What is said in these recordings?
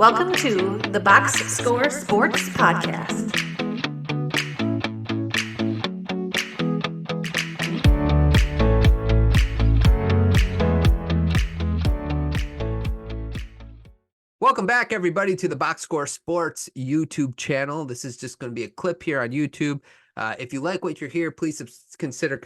Welcome to the Box Score Sports Podcast. Welcome back, everybody, to the Box Score Sports YouTube channel. This is just going to be a clip here on YouTube. If you like what you're here, please consider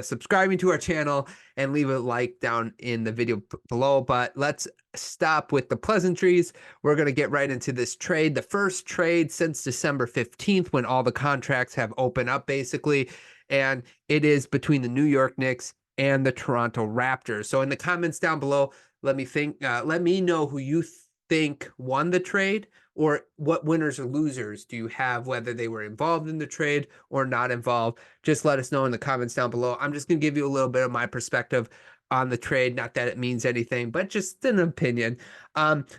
subscribing to our channel and leave a like down in the video below. But let's stop with the pleasantries. We're going to get right into this trade. The first trade since December 15th, when all the contracts have opened up, basically. And it is between the New York Knicks and the Toronto Raptors. So in the comments down below, let me know who you think won the trade, or what winners or losers do you have, whether they were involved in the trade or not involved. Just let us know in the comments down below. I'm just going to give you a little bit of my perspective on the trade. Not that it means anything, but just an opinion.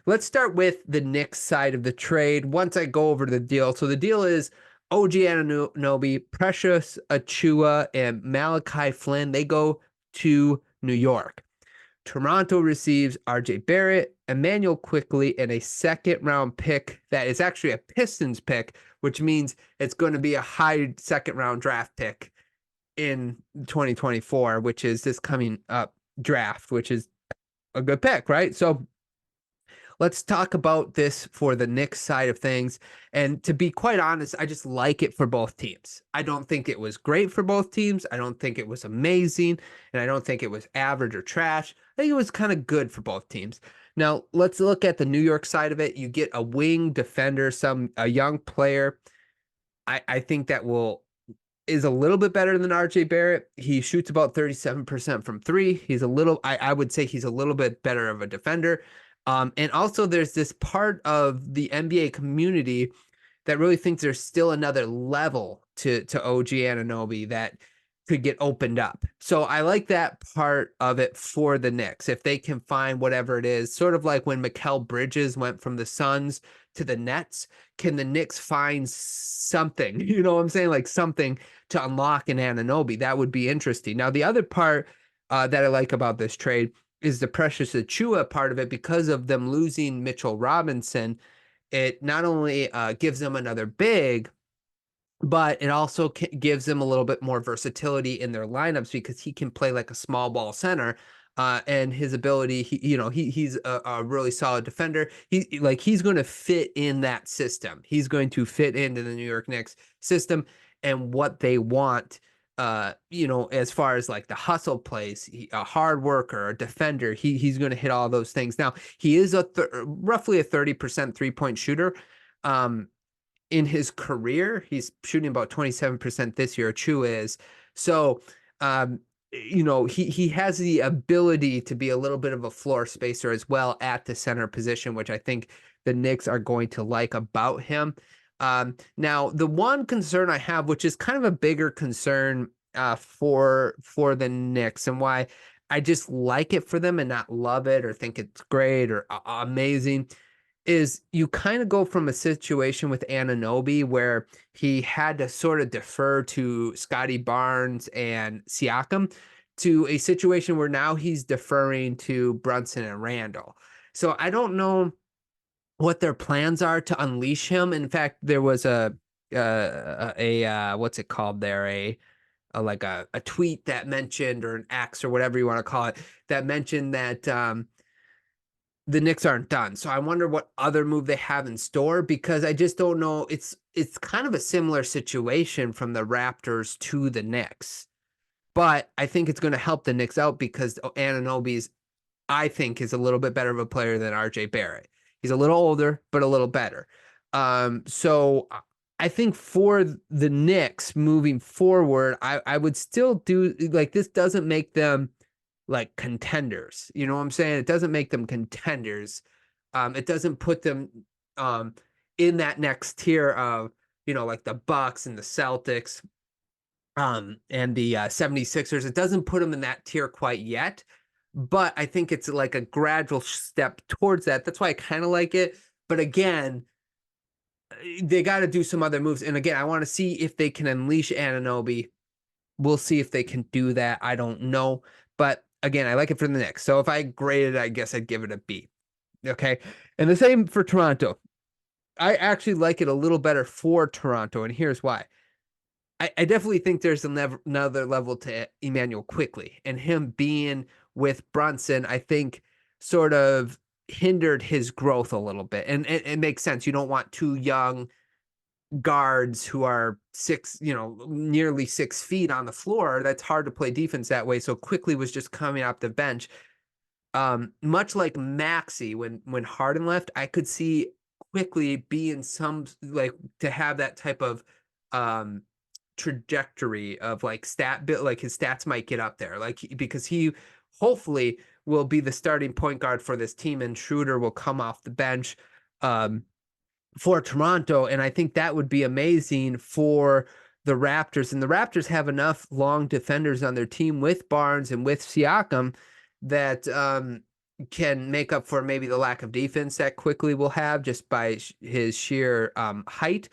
Let's start with the Knicks side of the trade once I go over the deal. So the deal is OG Anunoby, Precious Achiuwa, and Malachi Flynn. They go to New York. Toronto receives RJ Barrett, Emmanuel Quickley, and a second-round pick that is actually a Pistons pick, which means it's going to be a high second-round draft pick in 2024, which is this coming up draft, which is a good pick, right? So let's talk about this for the Knicks side of things. And to be quite honest, I just like it for both teams. I don't think it was great for both teams. I don't think it was amazing. And I don't think it was average or trash. I think it was kind of good for both teams. Now, let's look at the New York side of it. You get a wing defender, a young player. I think that is a little bit better than RJ Barrett. He shoots about 37% from three. I would say he's a little bit better of a defender. And also there's this part of the NBA community that really thinks there's still another level to OG Anunoby that could get opened up. So I like that part of it for the Knicks. If they can find whatever it is, sort of like when Mikal Bridges went from the Suns to the Nets, can the Knicks find something, you know what I'm saying? Like something to unlock in Anunoby. That would be interesting. Now, the other part that I like about this trade is the Precious Achiuwa part of it. Because of them losing Mitchell Robinson, it not only gives them another big, but it also gives them a little bit more versatility in their lineups, because he can play like a small ball center. And his ability, he's a really solid defender. He's going to fit in that system. He's going to fit into the New York Knicks system and what they want. As far as like the hustle plays, a hard worker, a defender, he's going to hit all those things. Now, he is roughly a 30% three-point shooter. In his career, he's shooting about 27% this year. Achiuwa is. So, he has the ability to be a little bit of a floor spacer as well at the center position, which I think the Knicks are going to like about him. Now, the one concern I have, which is kind of a bigger concern for the Knicks, and why I just like it for them and not love it or think it's great or amazing, is you kind of go from a situation with Anunoby where he had to sort of defer to Scotty Barnes and Siakam, to a situation where now he's deferring to Brunson and Randall. So I don't know what their plans are to unleash him. In fact, there was a what's it called there? A tweet that mentioned, or an X or whatever you want to call it, that mentioned that the Knicks aren't done. So I wonder what other move they have in store, because I just don't know. It's kind of a similar situation from the Raptors to the Knicks, but I think it's going to help the Knicks out, because Anunoby I think is a little bit better of a player than RJ Barrett. He's a little older, but a little better. So I think for the Knicks moving forward, I would still do, like, this doesn't make them like contenders. You know what I'm saying? It doesn't make them contenders. It doesn't put them in that next tier of, like the Bucks and the Celtics and the 76ers. It doesn't put them in that tier quite yet. But I think it's like a gradual step towards that. That's why I kind of like it. But again, they got to do some other moves. And again, I want to see if they can unleash Anunoby. We'll see if they can do that. I don't know. But again, I like it for the Knicks. So if I graded it, I guess I'd give it a B. Okay. And the same for Toronto. I actually like it a little better for Toronto, and here's why. I definitely think there's another level to Emmanuel Quickley, and him being with Brunson, I think sort of hindered his growth a little bit. And it makes sense. You don't want two young guards who are nearly 6 feet on the floor. That's hard to play defense that way. So Quickley was just coming off the bench. Much like Maxey when Harden left, I could see Quickley being to have that type of trajectory of like stat bit, like his stats might get up there, because he hopefully will be the starting point guard for this team, and Schroeder will come off the bench for Toronto. And I think that would be amazing for the Raptors. And the Raptors have enough long defenders on their team with Barnes and with Siakam that can make up for maybe the lack of defense that Quickley will have just by his sheer height.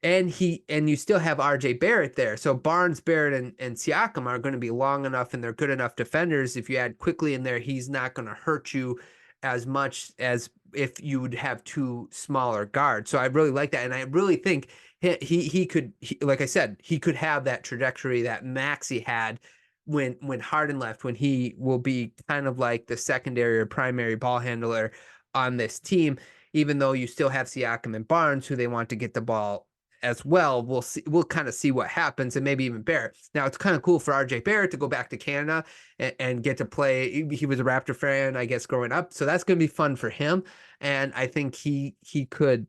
And you still have RJ Barrett there. So Barnes, Barrett, and Siakam are going to be long enough, and they're good enough defenders. If you add Quickley in there, he's not going to hurt you as much as if you would have two smaller guards. So I really like that. And I really think he could, like I said, he could have that trajectory that Maxey had when Harden left, when he will be kind of like the secondary or primary ball handler on this team, even though you still have Siakam and Barnes, who they want to get the ball as well. We'll see. We'll kind of see what happens, and maybe even Barrett. Now, it's kind of cool for RJ Barrett to go back to Canada and get to play. He was a Raptor fan, I guess, growing up, so that's going to be fun for him. And I think he could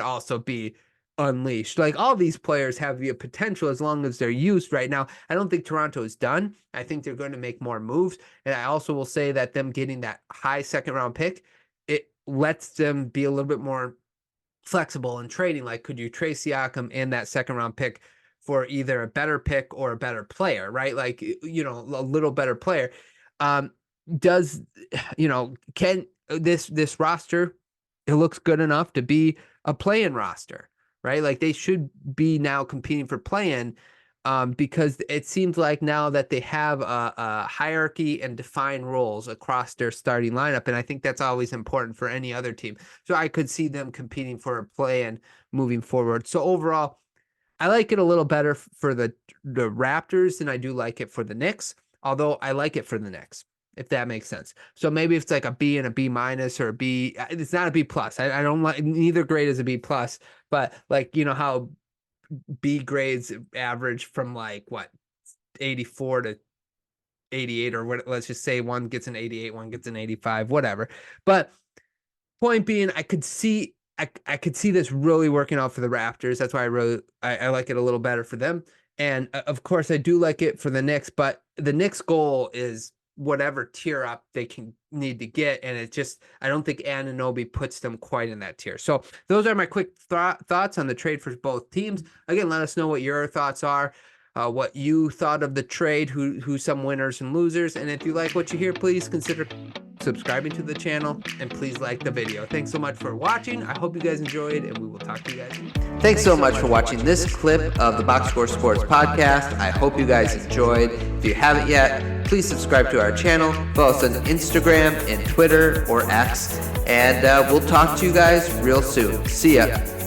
also be unleashed. Like, all these players have the potential as long as they're used right now. I don't think Toronto is done. I think they're going to make more moves, and I also will say that them getting that high second round pick, it lets them be a little bit more flexible in trading. Like, could you trade Siakam and that second round pick for either a better pick or a better player, right? Like, a little better player. Can this roster, it looks good enough to be a play-in roster, right? Like, they should be now competing for play-in, because it seems like now that they have a hierarchy and defined roles across their starting lineup. And I think that's always important for any other team. So I could see them competing for a play-in moving forward. So overall, I like it a little better for the Raptors than I do like it for the Knicks, although I like it for the Knicks, if that makes sense. So maybe it's like a B and a B minus, or a B. It's not a B plus. I don't like, neither grade is a B plus, but like, how B grades average from like 84 to 88, or what, let's just say one gets an 88, one gets an 85, whatever. But point being, I could see this really working out for the Raptors. That's why I like it a little better for them. And of course I do like it for the Knicks, but the Knicks goal is whatever tier up they can need to get. And I don't think Anunoby puts them quite in that tier. So those are my quick thoughts on the trade for both teams. Again, let us know what your thoughts are, what you thought of the trade, who some winners and losers. And if you like what you hear, please consider subscribing to the channel, and please like the video. Thanks so much for watching. I hope you guys enjoyed, and we will talk to you guys. Thanks so much for watching this clip of the Box Score Sports Podcast. I hope you guys enjoyed. If you haven't yet, please subscribe to our channel. Follow us on Instagram and Twitter or X, and we'll talk to you guys real soon. See ya.